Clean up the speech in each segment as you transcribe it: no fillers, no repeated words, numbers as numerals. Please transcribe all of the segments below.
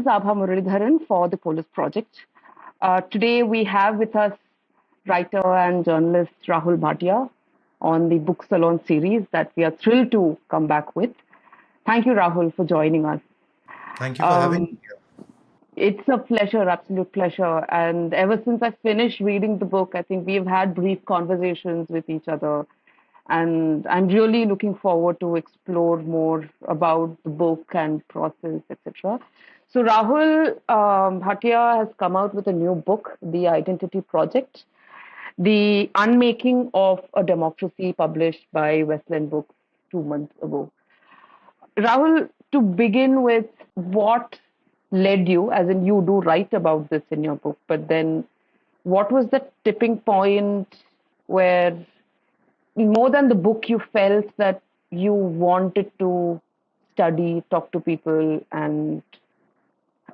is Aabha Muralidharan for the Polis Project. Today we have with us writer and journalist Rahul Bhatia on the Book Salon series that we are thrilled to come back with. Thank you, Rahul, for joining us. Thank you for having me here. It's a pleasure, absolute pleasure. And ever since I finished reading the book, I think we've had brief conversations with each other. And I'm really looking forward to explore more about the book and process, etc. So Rahul Bhatia has come out with a new book, The Identity Project, The Unmaking of a Democracy, published by Westland Books 2 months ago. Rahul, to begin with, what led you, as in you do write about this in your book, but then what was the tipping point where more than the book you felt that you wanted to study, talk to people, and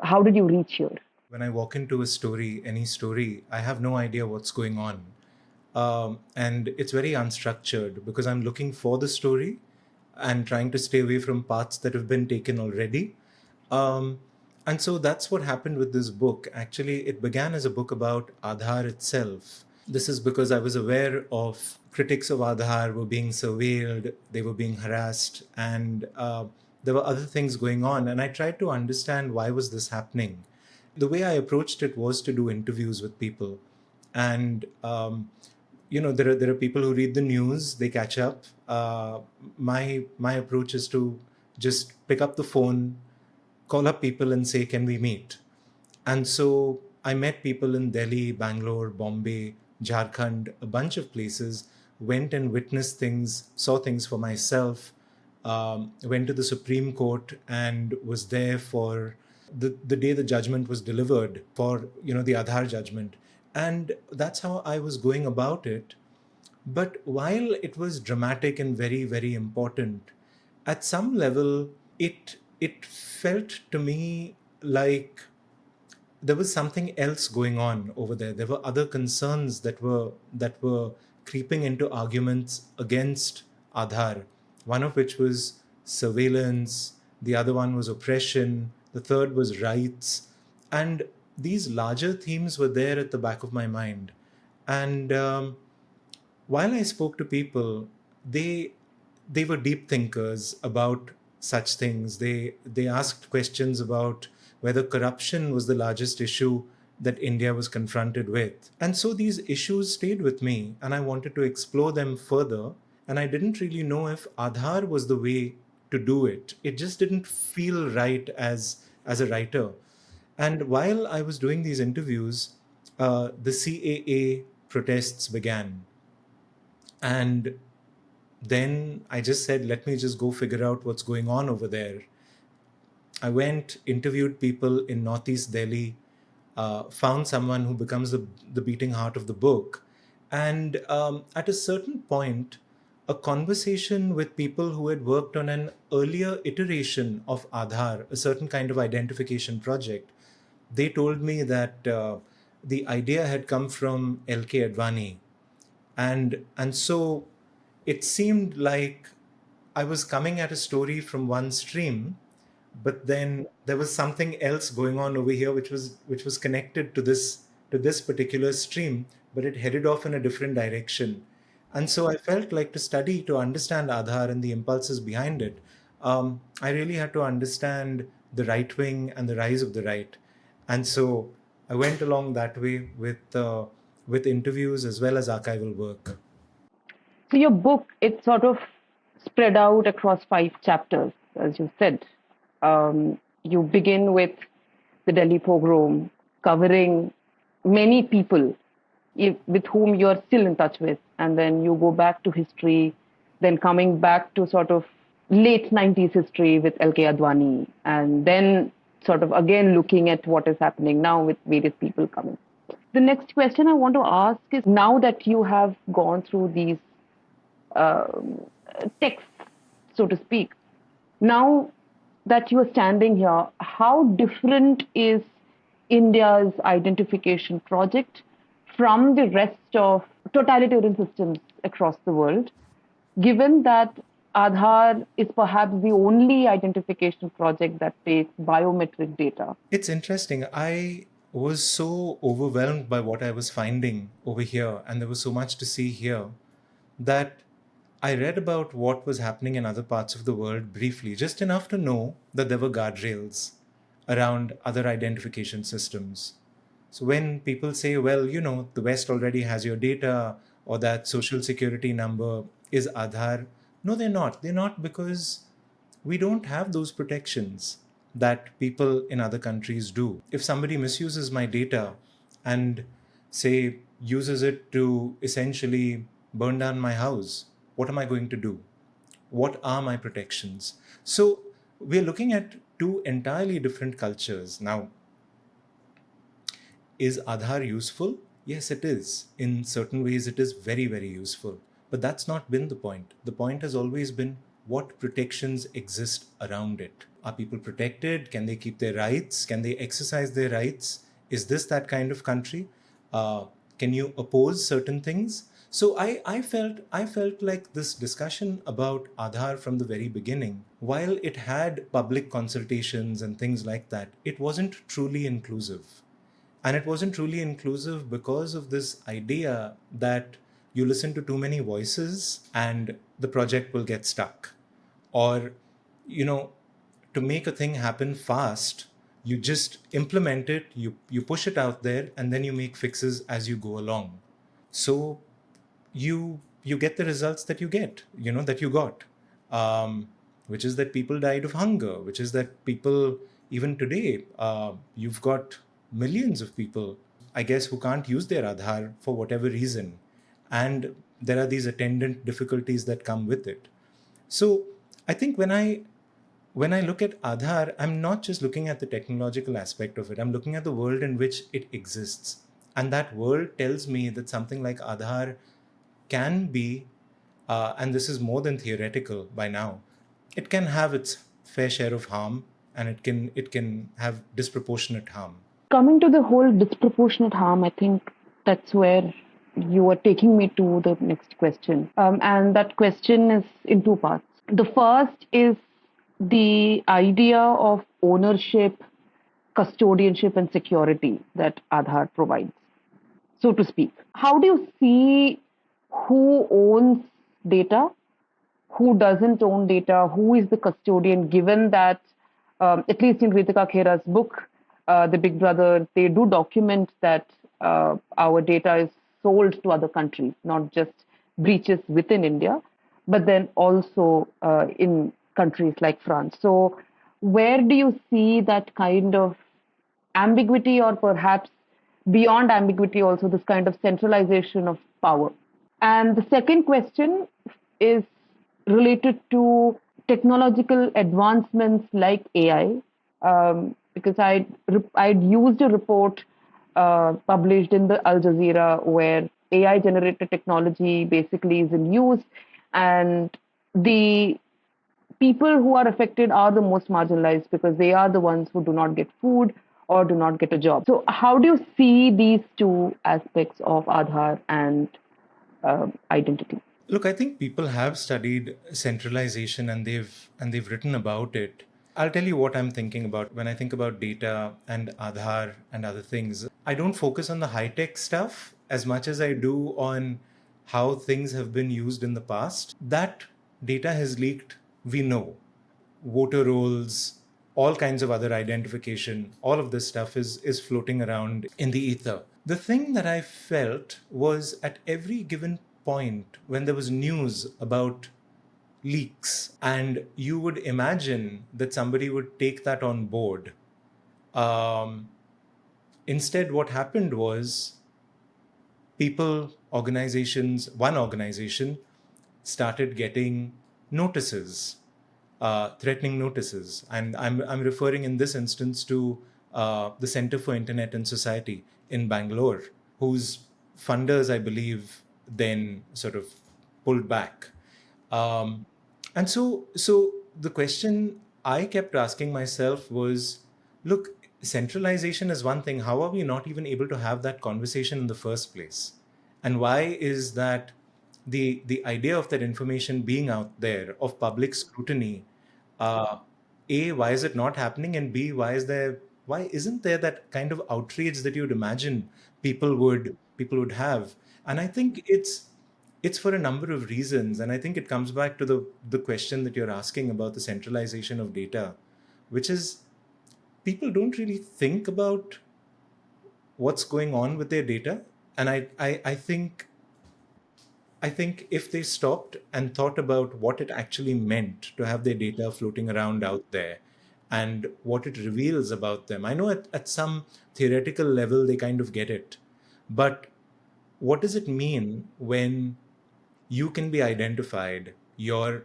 how did you reach here? When I walk into a story, any story, I have no idea what's going on. And it's very unstructured because I'm looking for the story and trying to stay away from parts that have been taken already. Um, and so that's what happened with this book. Actually, it began as a book about Aadhar itself. This is because I was aware of critics of Aadhar were being surveilled, they were being harassed, and there were other things going on. And I tried to understand why was this happening. The way I approached it was to do interviews with people. And there are people who read the news, they catch up. My approach is to just pick up the phone, call up people and say, can we meet? And so I met people in Delhi, Bangalore, Bombay, Jharkhand, a bunch of places, went and witnessed things, saw things for myself, went to the Supreme Court and was there for the day the judgment was delivered for, the Aadhar judgment. And that's how I was going about it. But while it was dramatic and very, very important, at some level, it felt to me like there was something else going on over there. There were other concerns that were creeping into arguments against Aadhar. One of which was surveillance, the other one was oppression, the third was rights, and these larger themes were there at the back of my mind. And while I spoke to people, they were deep thinkers about such things. They asked questions about whether corruption was the largest issue that India was confronted with. And so these issues stayed with me, and I wanted to explore them further. And I didn't really know if Aadhar was the way to do it. It just didn't feel right as a writer. And while I was doing these interviews, the CAA protests began. And then I just said, let me just go figure out what's going on over there. I went, interviewed people in Northeast Delhi, found someone who becomes the beating heart of the book. And at a certain point, a conversation with people who had worked on an earlier iteration of Aadhar, a certain kind of identification project, they told me that the idea had come from L.K. Advani. And so it seemed like I was coming at a story from one stream, but then there was something else going on over here which was connected to this particular stream, but it headed off in a different direction. And so I felt like to study, to understand Aadhar and the impulses behind it, I really had to understand the right wing and the rise of the right. And so I went along that way with interviews as well as archival work. So your book, it's sort of spread out across 5 chapters, as you said. You begin with the Delhi pogrom, covering many people with whom you're still in touch with, and then you go back to history, then coming back to sort of late 90s history with L.K. Advani, and then sort of again looking at what is happening now with various people coming. The next question I want to ask is, now that you have gone through these um texts, so to speak, now that you are standing here, how different is India's identification project from the rest of totalitarian systems across the world, given that Aadhaar is perhaps the only identification project that takes biometric data. It's interesting. I was so overwhelmed by what I was finding over here, and there was so much to see here, that I read about what was happening in other parts of the world briefly, just enough to know that there were guardrails around other identification systems. So when people say, well, the West already has your data, or that social security number is Aadhaar, no, they're not. They're not, because we don't have those protections that people in other countries do. If somebody misuses my data and, say, uses it to essentially burn down my house, what am I going to do? What are my protections? So we're looking at two entirely different cultures. Now, is Aadhaar useful? Yes, it is. In certain ways, it is very, very useful. But that's not been the point. The point has always been what protections exist around it. Are people protected? Can they keep their rights? Can they exercise their rights? Is this that kind of country? Can you oppose certain things? So I felt like this discussion about Aadhaar from the very beginning, while it had public consultations and things like that, it wasn't truly inclusive. And it wasn't truly inclusive because of this idea that you listen to too many voices and the project will get stuck. Or, you know, to make a thing happen fast, you just implement it, you push it out there, and then you make fixes as you go along. So you get the results that you get, that you got, which is that people died of hunger, which is that people, even today, you've got millions of people, I guess, who can't use their Aadhaar for whatever reason, and there are these attendant difficulties that come with it. So I think when I look at Aadhaar, I'm not just looking at the technological aspect of it. I'm looking at the world in which it exists. And that world tells me that something like Aadhaar can be, and this is more than theoretical by now, it can have its fair share of harm, and it can have disproportionate harm. Coming to the whole disproportionate harm, I think that's where you are taking me to the next question. And that question is in two parts. The first is the idea of ownership, custodianship, and security that Aadhaar provides, so to speak. How do you see who owns data, who doesn't own data, who is the custodian, given that, at least in Ritika Khera's book, The Big Brother, they do document that our data is sold to other countries, not just breaches within India, but then also in countries like France. So, where do you see that kind of ambiguity, or perhaps beyond ambiguity, also this kind of centralization of power? And the second question is related to technological advancements like AI, because I'd used a report published in the Al Jazeera where AI generated technology basically is in use, and the people who are affected are the most marginalized because they are the ones who do not get food or do not get a job. So, how do you see these two aspects of Aadhaar and identity? Look, I think people have studied centralization, and they've written about it. I'll tell you what I'm thinking about when I think about data and Aadhaar and other things. I don't focus on the high tech stuff as much as I do on how things have been used in the past. That data has leaked, we know. Voter rolls, all kinds of other identification, all of this stuff is floating around in the ether. The thing that I felt was, at every given point when there was news about leaks, and you would imagine that somebody would take that on board. Um, Instead, what happened was, people, organizations, one organization started getting notices, threatening notices. And I'm referring in this instance to the Center for Internet and Society in Bangalore, whose funders, I believe, then sort of pulled back. Um, and so the question I kept asking myself was, look, centralization is one thing. How are we not even able to have that conversation in the first place? And why is that the idea of that information being out there, of public scrutiny, uh, A, why is it not happening? And B, why isn't there that kind of outrage that you'd imagine people would have? And I think it's for a number of reasons. And I think it comes back to the question that you're asking about the centralization of data, which is people don't really think about what's going on with their data. And I think if they stopped and thought about what it actually meant to have their data floating around out there and what it reveals about them, I know at some theoretical level they kind of get it. But what does it mean when you can be identified, your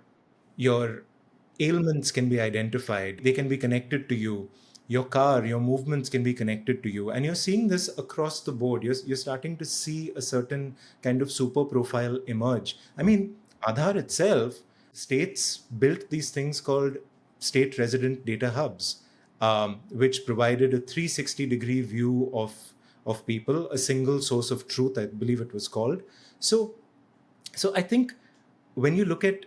ailments can be identified, they can be connected to you, your car, your movements can be connected to you, and you're seeing this across the board. You're starting to see a certain kind of super profile emerge. I mean, Aadhar itself, states built these things called state resident data hubs, which provided a 360-degree view of people, a single source of truth, I believe it was called. So so I think when you look at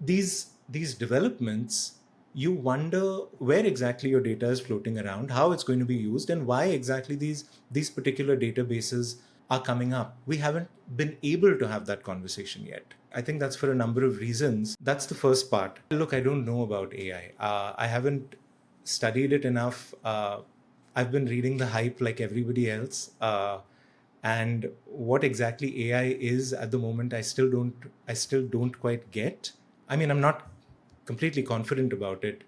these developments, you wonder where exactly your data is floating around, how it's going to be used, and why exactly these particular databases are coming up. We haven't been able to have that conversation yet. I think that's for a number of reasons. That's the first part. Look, I don't know about AI. I haven't studied it enough. I've been reading the hype like everybody else. And what exactly AI is at the moment, I still don't quite get. I mean, I'm not completely confident about it,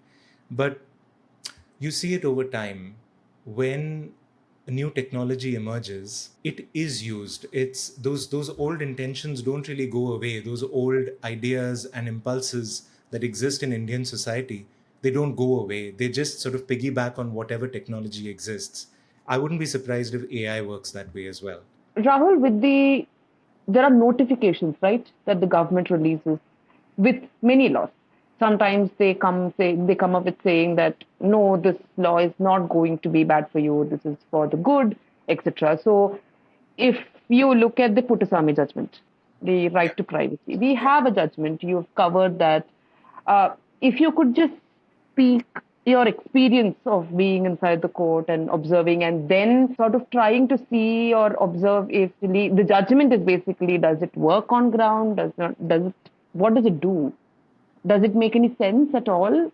but you see it over time. When a new technology emerges, it is used. It's those old intentions don't really go away. Those old ideas and impulses that exist in Indian society, they don't go away. They just sort of piggyback on whatever technology exists. I wouldn't be surprised if AI works that way as well. Rahul, there are notifications, right, that the government releases with many laws. Sometimes they come up with saying that no, this law is not going to be bad for you. This is for the good, etc. So, if you look at the Puttaswamy judgment, the Yeah. right to privacy, we have a judgment. You've covered that. If you could just speak your experience of being inside the court and observing, and then sort of trying to see or observe if the judgment is basically, does it work on ground? Does it, what does it do? Does it make any sense at all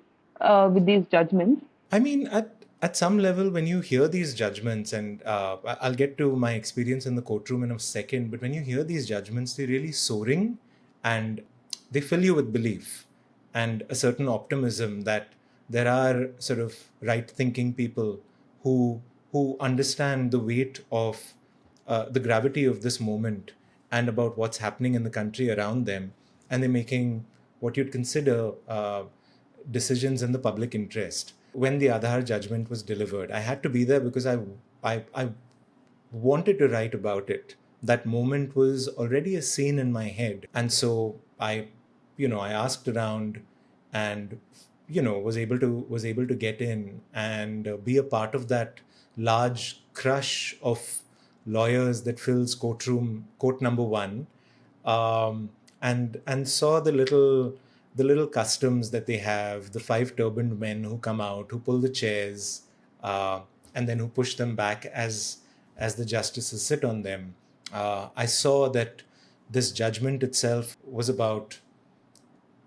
with these judgments? I mean, at some level, when you hear these judgments, and I'll get to my experience in the courtroom in a second, but when you hear these judgments, they're really soaring, and they fill you with belief and a certain optimism that there are sort of right-thinking people who who understand the weight of the gravity of this moment and about what's happening in the country around them, and they're making what you'd consider decisions in the public interest. When the Aadhar judgment was delivered, I had to be there because I wanted to write about it. That moment was already a scene in my head, and so I asked around, and was able to get in and be a part of that large crush of lawyers that fills court number one, and saw the little customs that they have, the five turbaned men who come out, who pull the chairs, uh, and then who push them back as the justices sit on them. I saw that this judgment itself was about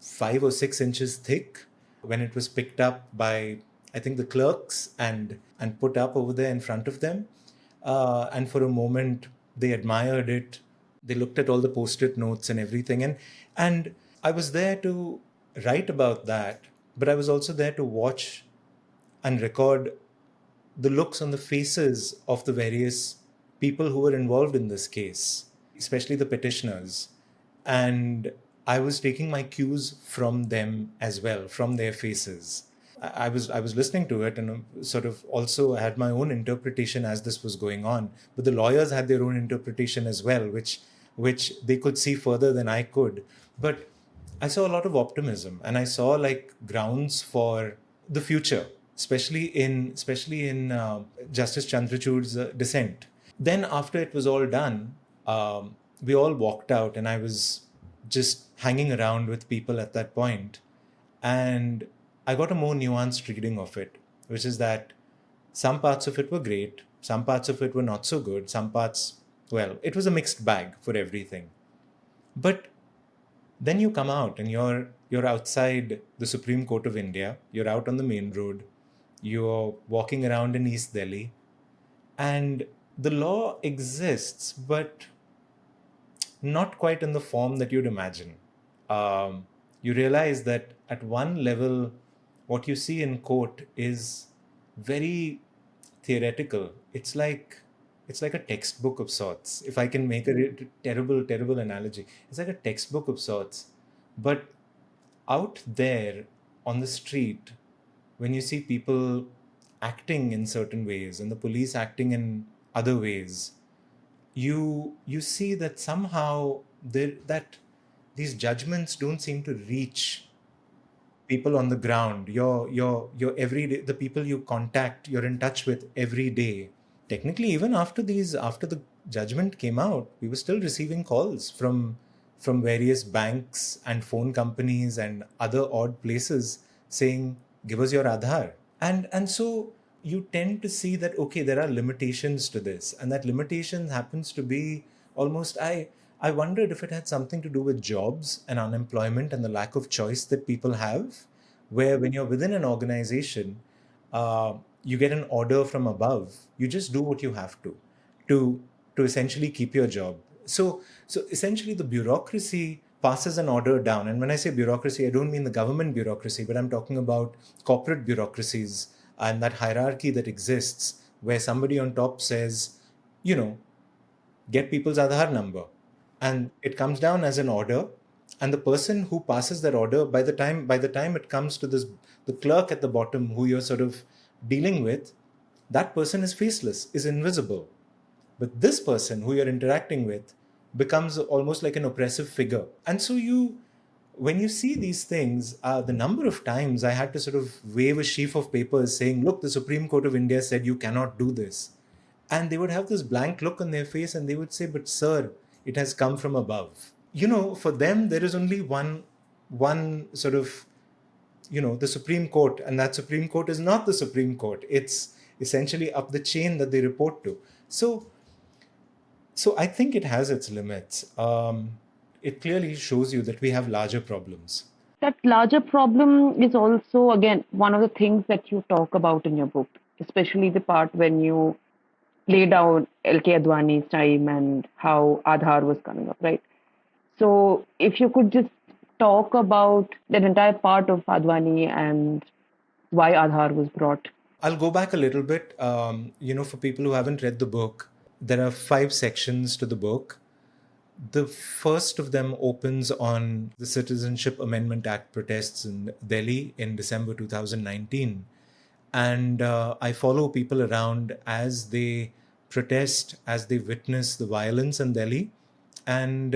5 or 6 inches thick when it was picked up by, I think, the clerks and put up over there in front of them. And for a moment, they admired it. They looked at all the post-it notes and everything, and I was there to write about that, but I was also there to watch and record the looks on the faces of the various people who were involved in this case, especially the petitioners. And I was taking my cues from them as well, from their faces. I was listening to it and sort of also had my own interpretation as this was going on. But the lawyers had their own interpretation as well, which they could see further than I could. But I saw a lot of optimism, and I saw like grounds for the future, especially in Justice Chandrachud's dissent. Then after it was all done, we all walked out, and I was just hanging around with people at that point, and I got a more nuanced reading of it, which is that some parts of it were great, some parts of it were not so good, some parts, well, it was a mixed bag for everything. But then you come out and you're outside the Supreme Court of India, you're out on the main road, you're walking around in East Delhi, and the law exists, but not quite in the form that you'd imagine. You realize that at one level, what you see in court is very theoretical. It's like a textbook of sorts. If I can make a terrible, terrible analogy, it's like a textbook of sorts. But out there on the street, when you see people acting in certain ways and the police acting in other ways, you see that somehow that these judgments don't seem to reach people on the ground, your everyday, the people you contact, you're in touch with every day. Technically, even after the judgment came out, we were still receiving calls from various banks and phone companies and other odd places saying, give us your Aadhar. And so you tend to see that, okay, there are limitations to this, and that limitation happens to be almost, I wondered if it had something to do with jobs and unemployment and the lack of choice that people have, where when you're within an organization, you get an order from above, you just do what you have to to essentially keep your job. So essentially the bureaucracy passes an order down. And when I say bureaucracy, I don't mean the government bureaucracy, but I'm talking about corporate bureaucracies and that hierarchy that exists where somebody on top says, you know, get people's Aadhar number. And it comes down as an order. And the person who passes that order, by the time it comes to this, the clerk at the bottom who you're sort of dealing with, that person is faceless, is invisible. But this person who you're interacting with becomes almost like an oppressive figure. And so when you see these things, the number of times I had to sort of wave a sheaf of papers saying, look, the Supreme Court of India said you cannot do this. And they would have this blank look on their face and they would say, but sir, it has come from above. For them, there is only one sort of, the Supreme Court, and that Supreme Court is not the Supreme Court. It's essentially up the chain that they report to. So I think it has its limits. It clearly shows you that we have larger problems. That larger problem is also, again, one of the things that you talk about in your book, especially the part when you lay down LK Advani's time and how Aadhar was coming up, right? So if you could just talk about that entire part of Advani and why Aadhar was brought. I'll go back a little bit. For people who haven't read the book, there are 5 sections to the book. The first of them opens on the Citizenship Amendment Act protests in Delhi in December 2019. And I follow people around as they protest, as they witness the violence in Delhi. And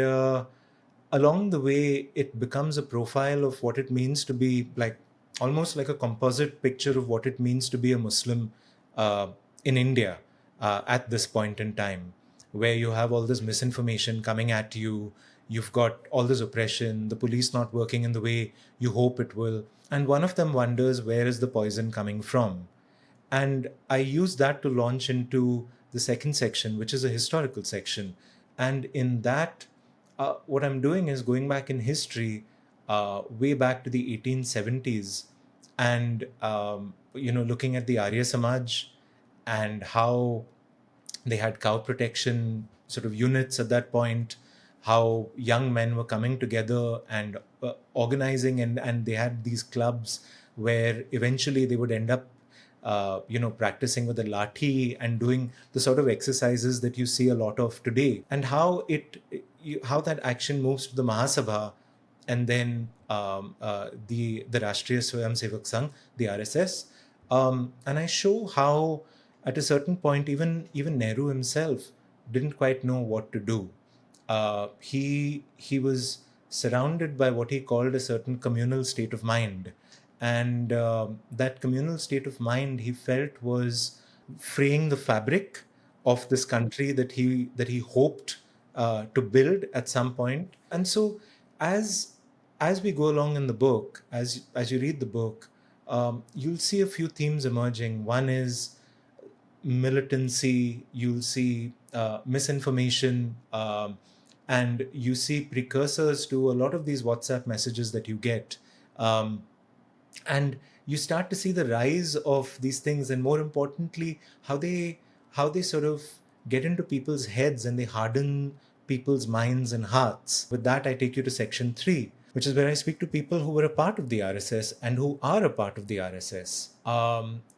along the way, it becomes a profile of what it means to be like almost like a composite picture of what it means to be a Muslim uh, in India at this point in time, where you have all this misinformation coming at you, you've got all this oppression, the police not working in the way you hope it will. And one of them wonders, where is the poison coming from? And I use that to launch into the second section, which is a historical section. And in that, what I'm doing is going back in history, way back to the 1870s, and looking at the Arya Samaj and how they had cow protection sort of units at that point, how young men were coming together and organizing, and they had these clubs where eventually they would end up practicing with a lathi and doing the sort of exercises that you see a lot of today, and how that action moves to the Mahasabha, and then the Rashtriya Swayamsevak Sangh, the RSS, and I show how at a certain point even Nehru himself didn't quite know what to do. He was surrounded by what he called a certain communal state of mind, and that communal state of mind he felt was fraying the fabric of this country that he hoped to build at some point. And so, as as we go along in the book, as you read the book, you'll see a few themes emerging. One is militancy, you'll see misinformation, and you see precursors to a lot of these WhatsApp messages that you get. Um, and you start to see the rise of these things, and more importantly, how they sort of get into people's heads and they harden people's minds and hearts. With that, I take you to section 3, which is where I speak to people who were a part of the RSS and who are a part of the RSS,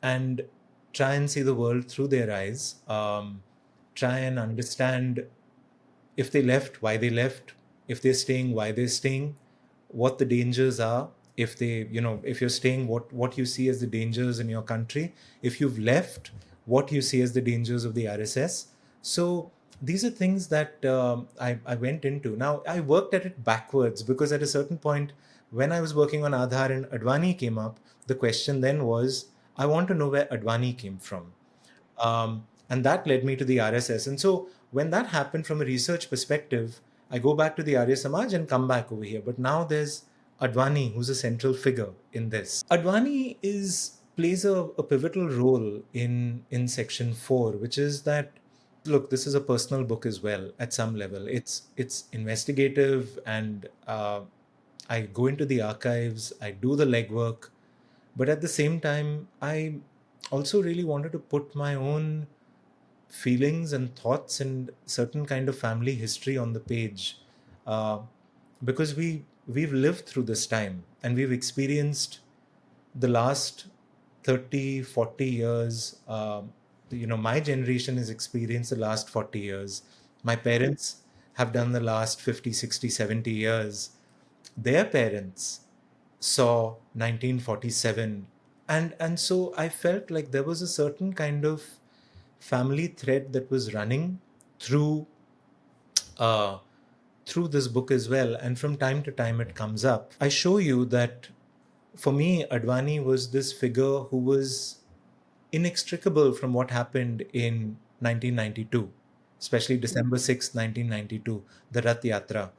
and try and see the world through their eyes, try and understand if they left, why they left, if they're staying, why they're staying, what the dangers are. If they, if you're staying, what you see as the dangers in your country. If you've left, what you see as the dangers of the RSS. So these are things that I went into. Now, I worked at it backwards because at a certain point, when I was working on Aadhar and Advani came up, the question then was, I want to know where Advani came from. And that led me to the RSS. And so when that happened from a research perspective, I go back to the Arya Samaj and come back over here. But now there's Advani, who's a central figure in this. Advani plays a pivotal role in section 4, which is that, look, this is a personal book as well at some level. It's investigative, and I go into the archives, I do the legwork, but at the same time, I also really wanted to put my own feelings and thoughts and certain kind of family history on the page, uh, because we've lived through this time and we've experienced the last 30, 40 years. My generation has experienced the last 40 years. My parents have done the last 50, 60, 70 years. Their parents saw 1947, and so I felt like there was a certain kind of family thread that was running through uh, through this book as well. And from time to time it comes up. I show you that for me, Advani was this figure who was inextricable from what happened in 1992, especially December 6th, 1992, the Rath Yatra.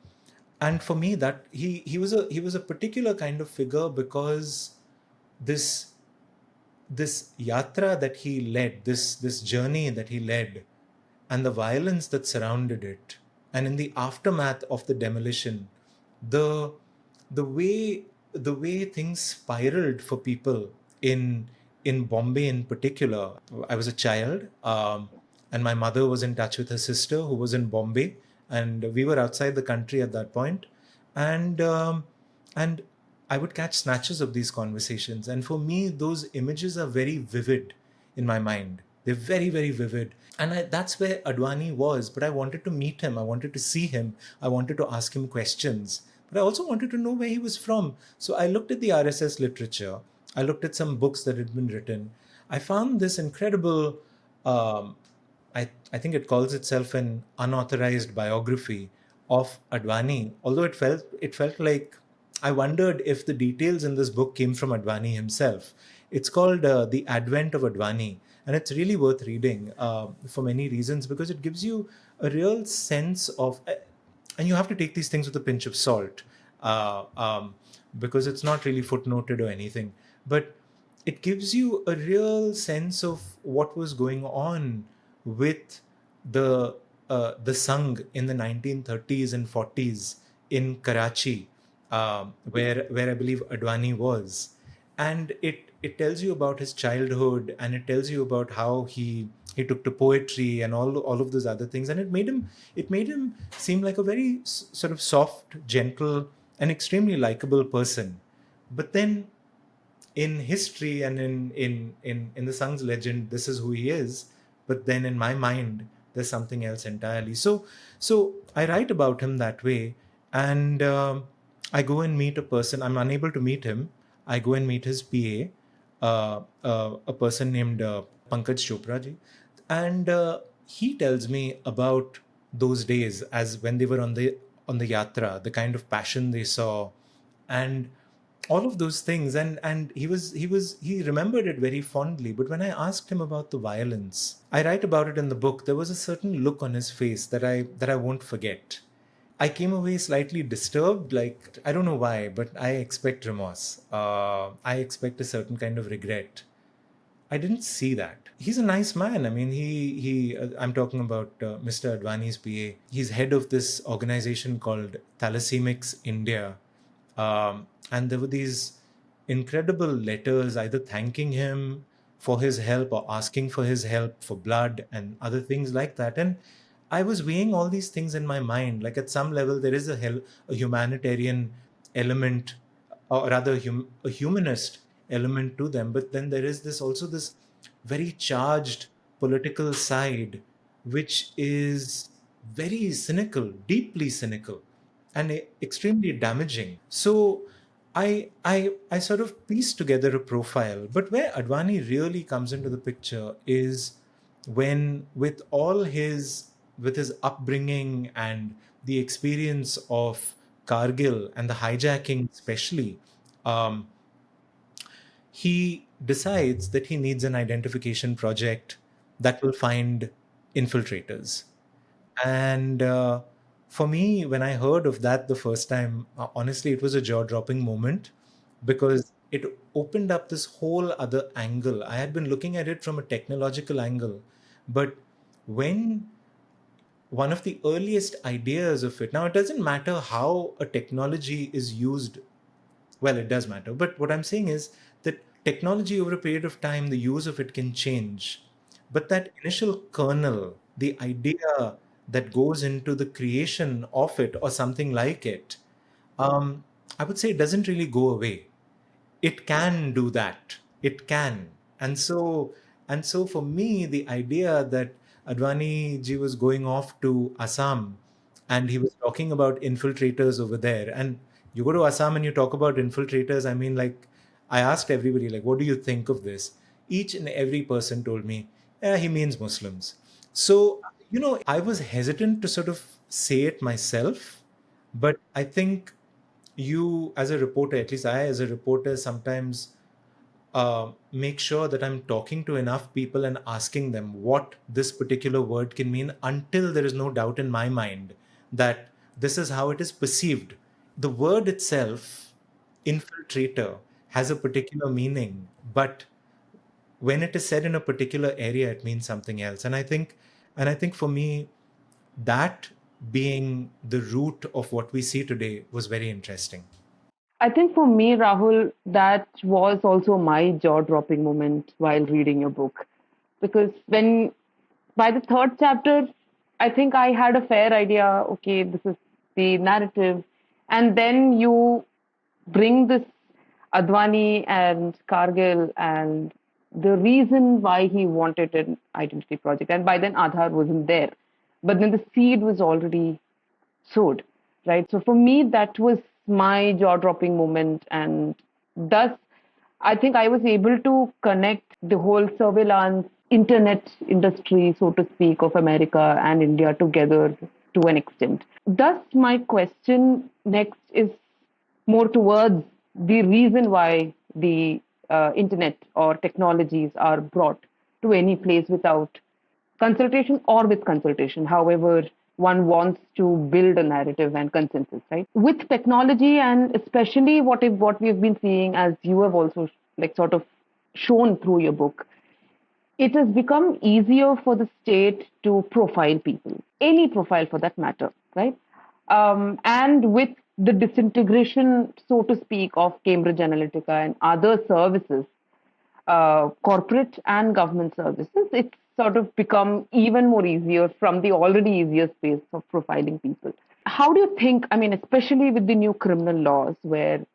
And for me, that he was a particular kind of figure because this this yatra that he led, this journey that he led, and the violence that surrounded it, and in the aftermath of the demolition, the the way things spiraled for people in Bombay in particular. I was a child, and my mother was in touch with her sister who was in Bombay, and we were outside the country at that point, and and I would catch snatches of these conversations, and for me, those images are very vivid in my mind. They're very, very vivid. And that's where Advani was. But I wanted to meet him. I wanted to see him. I wanted to ask him questions. But I also wanted to know where he was from. So I looked at the RSS literature. I looked at some books that had been written. I found this incredible, um, I think it calls itself an unauthorized biography of Advani. Although it felt like I wondered if the details in this book came from Advani himself. It's called The Advent of Advani, and it's really worth reading for many reasons because it gives you a real sense of, and you have to take these things with a pinch of salt, uh, um, because it's not really footnoted or anything, but it gives you a real sense of what was going on with the Sangh in the 1930s and 40s in Karachi, where I believe Advani was, and it tells you about his childhood, and it tells you about how he took to poetry and all of those other things, and it made him seem like a very sort of soft, gentle, and extremely likable person. But then in history and in the Sang's legend, this is who he is. But then in my mind, there's something else entirely. So I write about him that way, and I go and meet a person. I'm unable to meet him. I go and meet his PA, a person named Pankaj Chopra ji, and he tells me about those days as when they were on the yatra, the kind of passion they saw, and all of those things. And he remembered it very fondly. But when I asked him about the violence, I write about it in the book, there was a certain look on his face that I won't forget. I came away slightly disturbed, like, I don't know why, but I expect remorse. I expect a certain kind of regret. I didn't see that. He's a nice man. I mean, I'm talking about Mr. Advani's PA. He's head of this organization called Thalassemics India. And there were these incredible letters either thanking him for his help or asking for his help for blood and other things like that. And I was weighing all these things in my mind. Like, at some level, there is a humanitarian element, or rather a humanist element to them, but then there is this also this very charged political side, which is very cynical, deeply cynical, and extremely damaging. So I sort of pieced together a profile. But where Advani really comes into the picture is when, with his upbringing and the experience of Kargil and the hijacking, especially, um, he decides that he needs an identification project that will find infiltrators. And for me, when I heard of that the first time, honestly, it was a jaw dropping moment because it opened up this whole other angle. I had been looking at it from a technological angle, but when one of the earliest ideas of it, now it doesn't matter how a technology is used, well, it does matter. But what I'm saying is that technology over a period of time, the use of it can change. But that initial kernel, the idea that goes into the creation of it or something like it, um, I would say it doesn't really go away. It can do that. It can. And so for me, the idea that Advani ji was going off to Assam and he was talking about infiltrators over there. And you go to Assam and you talk about infiltrators, I mean, like, I asked everybody, like, what do you think of this? Each and every person told me, he means Muslims. So, I was hesitant to sort of say it myself, but I think you, as a reporter, at least I, as a reporter, sometimes make sure that I'm talking to enough people and asking them what this particular word can mean until there is no doubt in my mind that this is how it is perceived. The word itself, infiltrator, has a particular meaning, but when it is said in a particular area, it means something else. And I think for me, that being the root of what we see today was very interesting. I think for me, Rahul, that was also my jaw dropping moment while reading your book. Because when, by the third chapter, I think I had a fair idea, okay, this is the narrative. And then you bring this Advani and Kargil and the reason why he wanted an identity project. And by then, Aadhar wasn't there. But then the seed was already sewed, right? So for me, that was my jaw dropping moment. And thus, I think I was able to connect the whole surveillance internet industry, so to speak, of America and India together to an extent. Thus, my question next is more towards the reason why the internet or technologies are brought to any place without consultation or with consultation, however one wants to build a narrative and consensus, right? With technology and especially what we've been seeing, as you have also like sort of shown through your book, it has become easier for the state to profile people, any profile for that matter, right? And with the disintegration, so to speak, of Cambridge Analytica and other services, corporate and government services, it's sort of become even more easier from the already easier space of profiling people. How do you think, I mean, especially with the new criminal laws where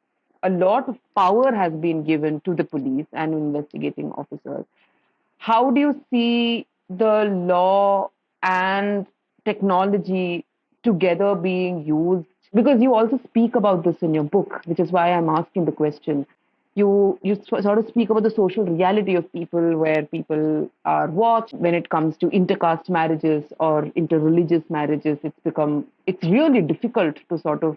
a lot of power has been given to the police and investigating officers, how do you see the law and technology together being used? Because you also speak about this in your book, which is why I'm asking the question. You sort of speak about the social reality of people, where people are watched when it comes to intercaste marriages or interreligious marriages. It's really difficult to sort of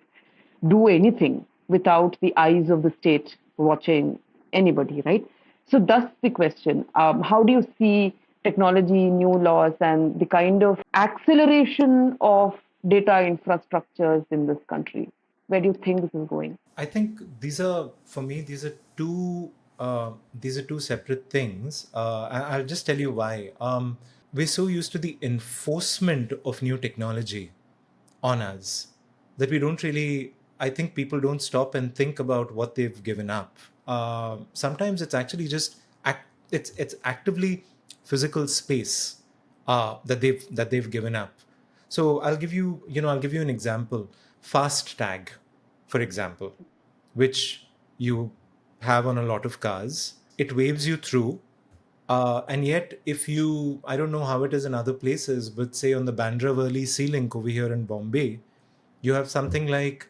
do anything without the eyes of the state watching anybody, right? So thus the question, how do you see technology, new laws, and the kind of acceleration of data infrastructures in this country? Where do you think this is going? I think these are, for me, these are two separate things. I'll just tell you why. We're so used to the enforcement of new technology on us that we don't really, I think people don't stop and think about what they've given up. Sometimes it's actually just it's actively physical space that they've given up. So I'll give you an example. Fast tag, for example, which you have on a lot of cars. It waves you through. And yet, if you, I don't know how it is in other places, but say on the Bandra Worli Sea Link over here in Bombay, you have something like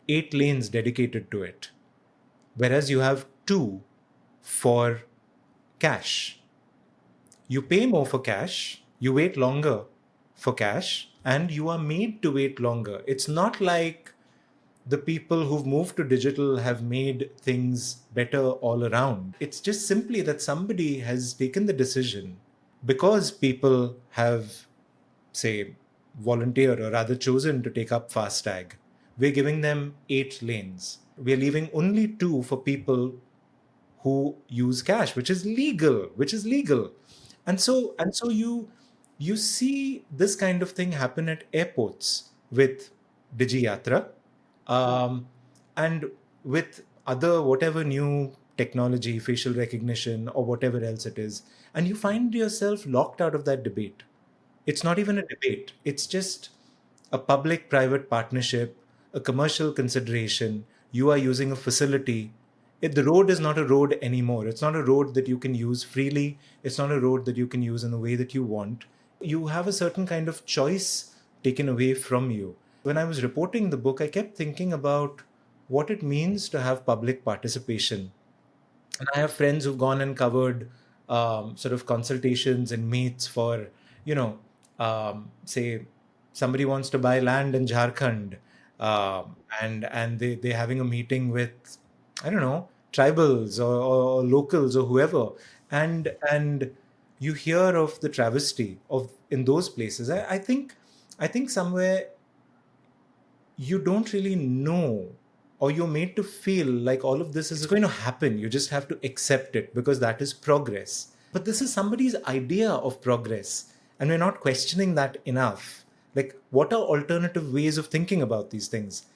8 lanes dedicated to it, whereas you have two for cash. You pay more for cash, you wait longer for cash, and you are made to wait longer. It's not like the people who've moved to digital have made things better all around. It's just simply that somebody has taken the decision because people have, say, volunteered or rather chosen to take up FASTag. We're giving them 8 lanes. We're leaving only two for people who use cash, which is legal. And so you see this kind of thing happen at airports with DigiYatra, um, and with other whatever new technology, facial recognition, or whatever else it is, and you find yourself locked out of that debate. It's not even a debate. It's just a public private partnership, a commercial consideration. You are using a facility. The road is not a road anymore. It's not a road that you can use freely. It's not a road that you can use in the way that you want. You have a certain kind of choice taken away from you. When I was reporting the book, I kept thinking about what it means to have public participation. And I have friends who've gone and covered sort of consultations and meets for, say, somebody wants to buy land in Jharkhand, and they're having a meeting with, I don't know, tribals or locals or whoever, and you hear of the travesty of in those places. I think somewhere you don't really know, or you're made to feel like all of this is going to happen. You just have to accept it because that is progress. But this is somebody's idea of progress, and we're not questioning that enough. Like, what are alternative ways of thinking about these things?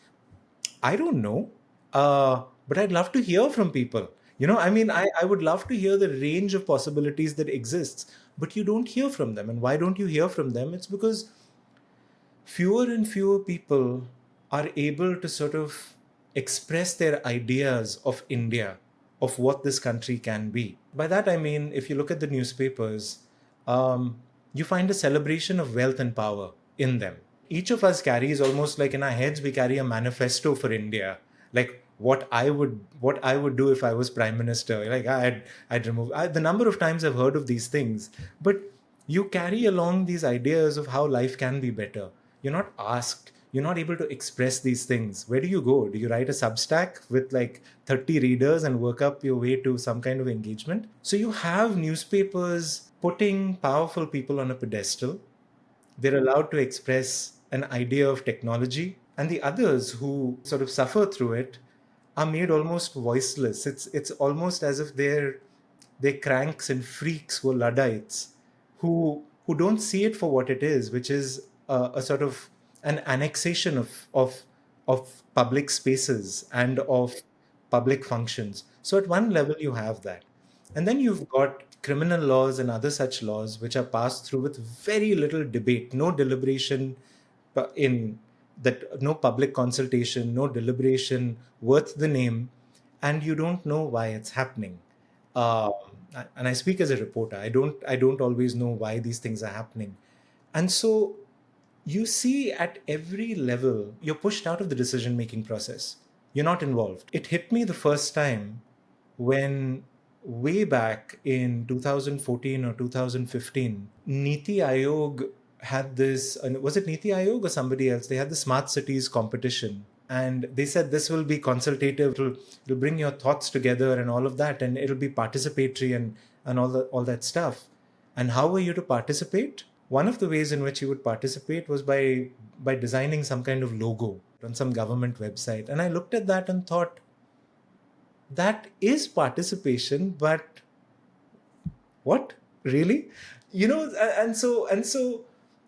I don't know. But I'd love to hear from people. I mean, I would love to hear the range of possibilities that exists, but you don't hear from them. And why don't you hear from them? It's because fewer and fewer people are able to sort of express their ideas of India, of what this country can be. By that I mean, if you look at the newspapers, you find a celebration of wealth and power in them. Each of us carries, almost like in our heads, we carry a manifesto for India, like what I would do if I was prime minister. Like I'd remove the number of times I've heard of these things, but you carry along these ideas of how life can be better. You're not asked. You're not able to express these things. Where do you go? Do you write a Substack with like 30 readers and work up your way to some kind of engagement? So you have newspapers putting powerful people on a pedestal. They're allowed to express an idea of technology, and the others who sort of suffer through it are made almost voiceless. It's almost as if they're cranks and freaks who are Luddites, who don't see it for what it is, which is a sort of an annexation of public spaces and of public functions. So at one level you have that. And then you've got criminal laws and other such laws which are passed through with very little debate, no deliberation in that, no public consultation, no deliberation worth the name, and you don't know why it's happening. Um, and I speak as a reporter. I don't always know why these things are happening. And so you see at every level, you're pushed out of the decision making process. You're not involved. It hit me the first time when, way back in 2014 or 2015, Niti Aayog had this, was it Niti Aayog or somebody else? They had the smart cities competition. and they said this will be consultative, it'll bring your thoughts together and all of that, and it'll be participatory and all that stuff. And how were you to participate? One of the ways in which you would participate was by designing some kind of logo on some government website. And I looked at that and thought, that is participation, but what really, and so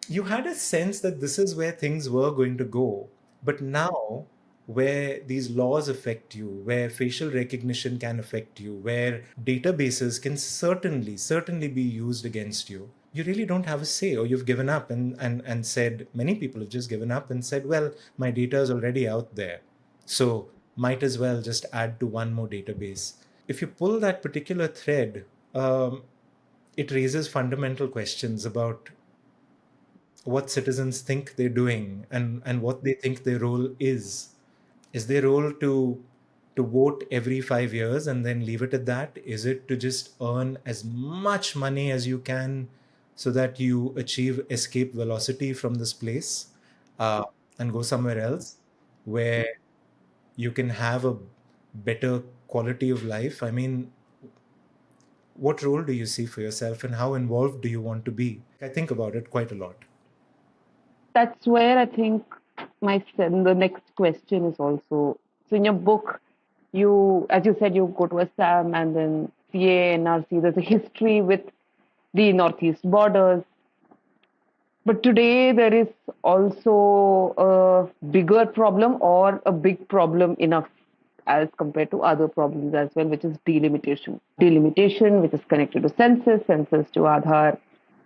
you had a sense that this is where things were going to go. But now, where these laws affect you, where facial recognition can affect you, where databases can certainly be used against you, you really don't have a say, or you've given up and said, many people have just given up and said, well, my data is already out there, so might as well just add to one more database. If you pull that particular thread, um, it raises fundamental questions about what citizens think they're doing, and what they think their role is. Is their role to vote every 5 years and then leave it at that? Is it to just earn as much money as you can so that you achieve escape velocity from this place, uh, and go somewhere else where you can have a better quality of life? I mean, what role do you see for yourself, and how involved do you want to be? I think about it quite a lot. That's where I think the next question is also. So in your book, you, as you said, you go to Assam and then CA, NRC. There's a history with the northeast borders. But today there is also a bigger problem, or a big problem enough as compared to other problems as well, which is delimitation. Delimitation, which is connected to census to Aadhar,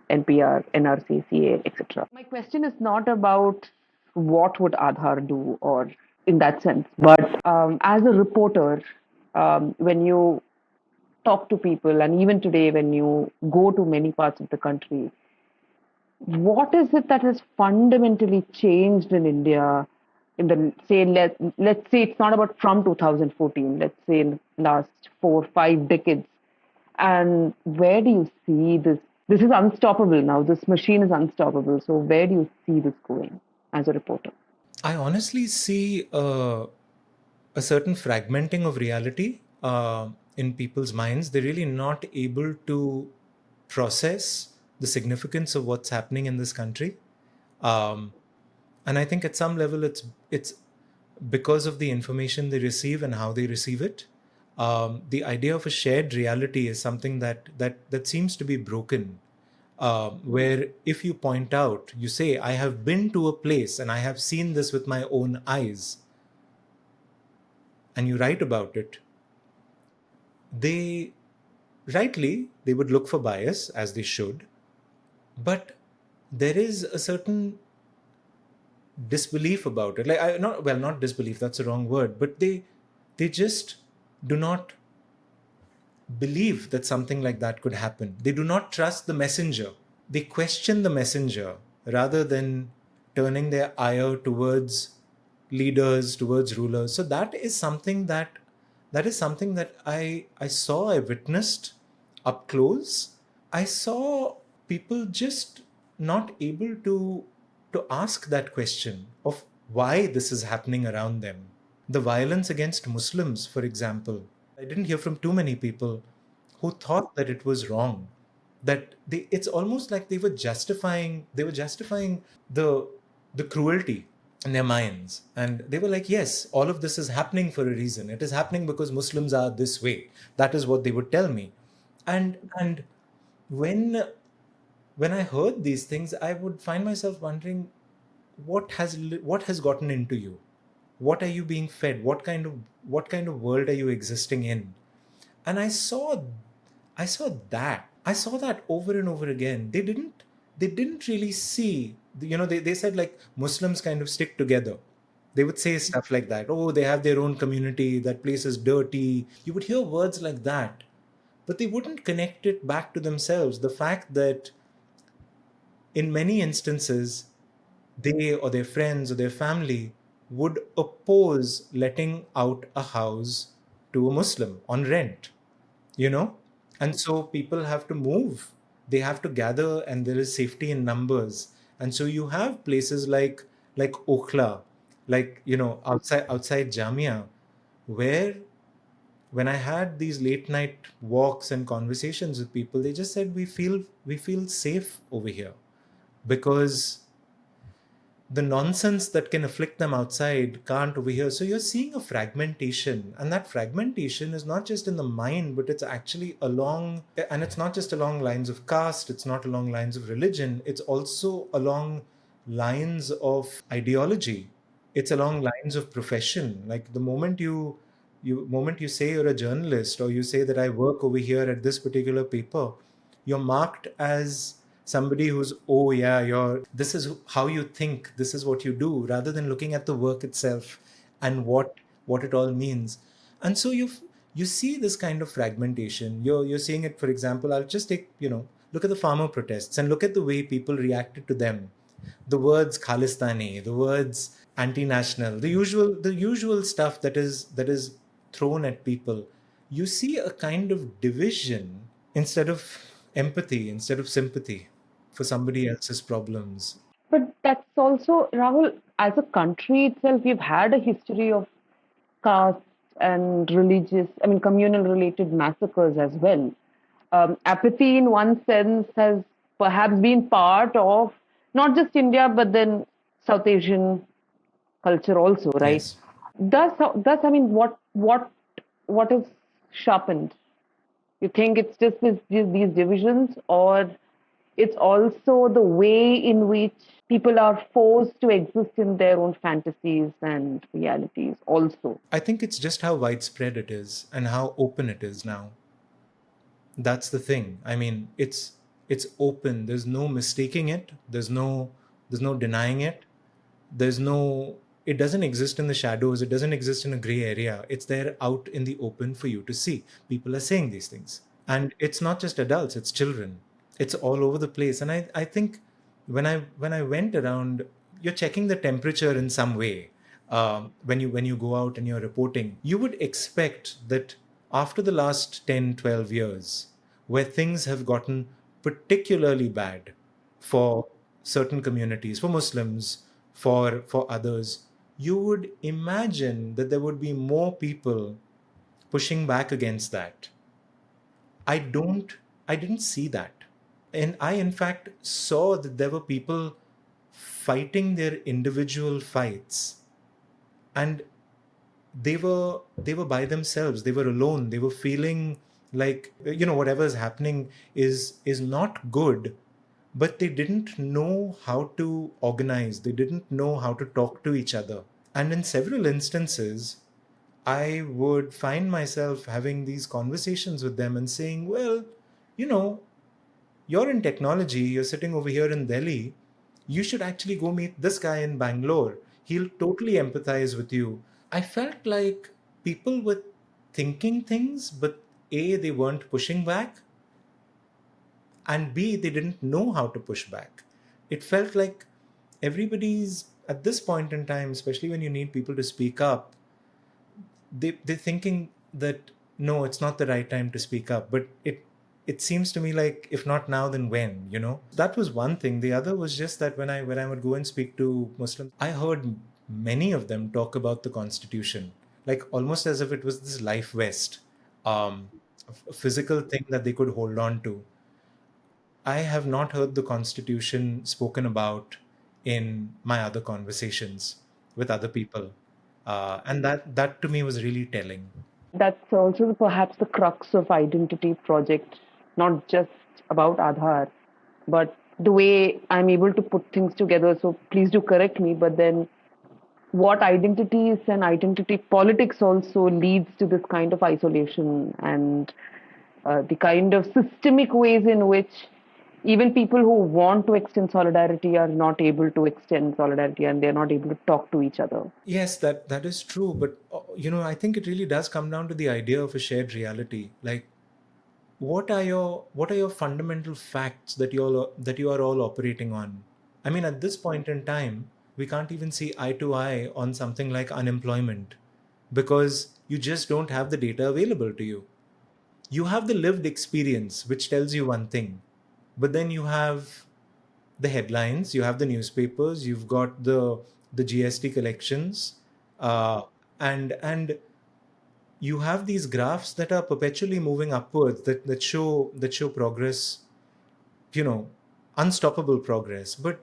NPR, NRC, CA, etc. My question is not about what would Aadhar do, or in that sense, but as a reporter, when you talk to people, and even today when you go to many parts of the country, what is it that has fundamentally changed in India in the, say, let's say it's not about from 2014, let's say in last 4 or 5 decades, and where do you see this? This is unstoppable now. This machine is unstoppable. So where do you see this going as a reporter? I honestly see a certain fragmenting of reality in people's minds. They're really not able to process the significance of what's happening in this country. Um, and I think at some level it's because of the information they receive and how they receive it. The idea of a shared reality is something that seems to be broken. Where if you point out, you say, I have been to a place and I have seen this with my own eyes, and you write about it, they rightly they would look for bias, as they should, but there is a certain disbelief about it. Like, not disbelief, that's the wrong word, but they just do not believe that something like that could happen. They do not trust the messenger. They question the messenger rather than turning their ire towards leaders, towards rulers. So that is something that I saw, I witnessed up close. I saw people just not able to ask that question of why this is happening around them. The violence against Muslims, for example, I didn't hear from too many people who thought that it was wrong. That it's almost like they were justifying the cruelty in their minds, and they were like, yes, all of this is happening for a reason. It is happening because Muslims are this way. That is what they would tell me. And when I heard these things, I would find myself wondering, what has gotten into you? What are you being fed? What kind of world are you existing in? And I saw that over and over again. They didn't really see, they said, like, Muslims kind of stick together. They would say stuff like that. Oh, they have their own community, that place is dirty. You would hear words like that, but they wouldn't connect it back to themselves. The fact that in many instances, they or their friends or their family would oppose letting out a house to a Muslim on rent, you know? And so people have to move, they have to gather, and there is safety in numbers. And so you have places like Okhla, like, outside Jamia, where when I had these late night walks and conversations with people, they just said we feel safe over here because the nonsense that can afflict them outside can't over here. So you're seeing a fragmentation, and that fragmentation is not just in the mind, but it's actually along, and it's not just along lines of caste, it's not along lines of religion, it's also along lines of ideology, it's along lines of profession. Like the moment you say you're a journalist, or you say that I work over here at this particular paper, you're marked as somebody who's, oh yeah, this is how you think, this is what you do, rather than looking at the work itself and what it all means. And so you see this kind of fragmentation. You're seeing it, for example, I'll just take, look at the farmer protests and look at the way people reacted to them. The words Khalistani, the words anti-national, the usual stuff that is thrown at people. You see a kind of division instead of empathy, instead of sympathy for somebody else's problems. But that's also, Rahul, as a country itself, we've had a history of caste and communal related massacres as well. Apathy, in one sense, has perhaps been part of not just India, but then South Asian culture also, right? Yes. Thus, I mean, what is sharpened? You think it's just these divisions, or it's also the way in which people are forced to exist in their own fantasies and realities, also? I think it's just how widespread it is and how open it is now. That's the thing. I mean, it's open. There's no mistaking it. There's no denying it. There's no It doesn't exist in the shadows. It doesn't exist in a gray area. It's there out in the open for you to see. People are saying these things. And it's not just adults, it's children. It's all over the place. And I think when I went around, you're checking the temperature in some way. When you go out and you're reporting, you would expect that after the last 10, 12 years, where things have gotten particularly bad for certain communities, for Muslims, for others, you would imagine that there would be more people pushing back against that. I don't, I didn't see that. And I, in fact, saw that there were people fighting their individual fights, and they were by themselves. They were alone. They were feeling like, whatever is happening is not good, but they didn't know how to organize. They didn't know how to talk to each other. And in several instances, I would find myself having these conversations with them and saying, well, you know, you're in technology, you're sitting over here in Delhi, you should actually go meet this guy in Bangalore. He'll totally empathize with you. I felt like people were thinking things, but A, they weren't pushing back, and B, they didn't know how to push back. It felt like everybody's at this point in time, especially when you need people to speak up, they're thinking that no, it's not the right time to speak up. But it seems to me like, if not now, then when? That was one thing. The other was just that when I would go and speak to Muslims, I heard many of them talk about the Constitution, like almost as if it was this life vest, a physical thing that they could hold on to. I have not heard the Constitution spoken about in my other conversations with other people, and that to me was really telling. That's also perhaps the crux of Identity Project, not just about Aadhar, but the way I'm able to put things together. So please do correct me, but then what identities and identity politics also leads to this kind of isolation, and the kind of systemic ways in which even people who want to extend solidarity are not able to extend solidarity, and they're not able to talk to each other. Yes, that is true, but I think it really does come down to the idea of a shared reality. Like, what are your fundamental facts that you are all operating on? I mean, at this point in time, we can't even see eye to eye on something like unemployment, because you just don't have the data available to you. You have the lived experience, which tells you one thing, but then you have the headlines, you have the newspapers, you've got the GST collections, uh, and you have these graphs that are perpetually moving upwards that show progress, you know, unstoppable progress. But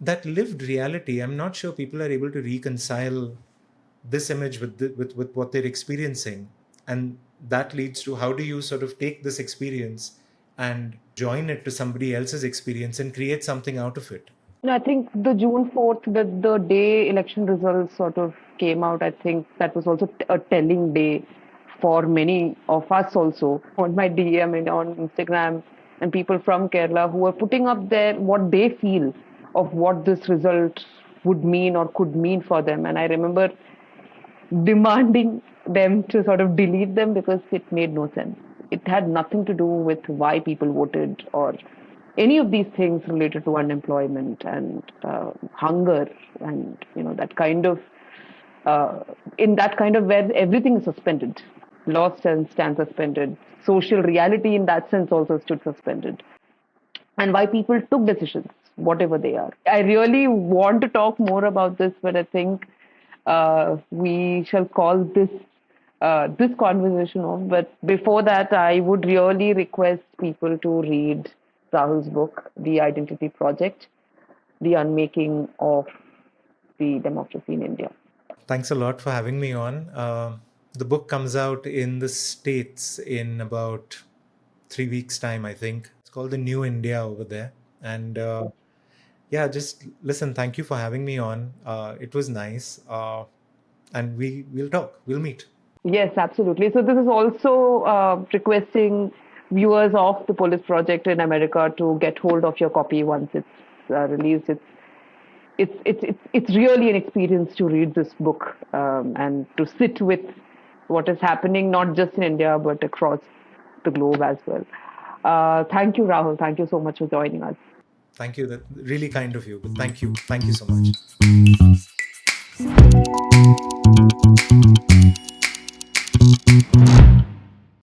that lived reality, I'm not sure people are able to reconcile this image with what they're experiencing. And that leads to, how do you sort of take this experience and join it to somebody else's experience and create something out of it? And I think the June 4th, the day election results sort of came out, I think that was also a telling day for many of us also on my DM and on Instagram, and people from Kerala who were putting up their what they feel of what this result would mean or could mean for them. And I remember demanding them to sort of delete them because it made no sense. It had nothing to do with why people voted or any of these things related to unemployment and hunger and that kind of in that kind of where everything is suspended. Law stands suspended. Social reality in that sense also stood suspended. And why people took decisions, whatever they are. I really want to talk more about this, but I think we shall call this conversation off. But before that, I would really request people to read Rahul's book, The Identity Project, The Unmaking of the Democracy in India. Thanks a lot for having me on. The book comes out in the States in about 3 weeks' time, I think. It's called The New India over there. And yeah, just listen, thank you for having me on. It was nice. And we'll talk, we'll meet. Yes, absolutely. So this is also requesting viewers of the Polis Project in America to get hold of your copy once it's released. It's really an experience to read this book and to sit with what is happening not just in India but across the globe as well. Thank you, Rahul. Thank you so much for joining us. Thank you. That really kind of you. But thank you so much.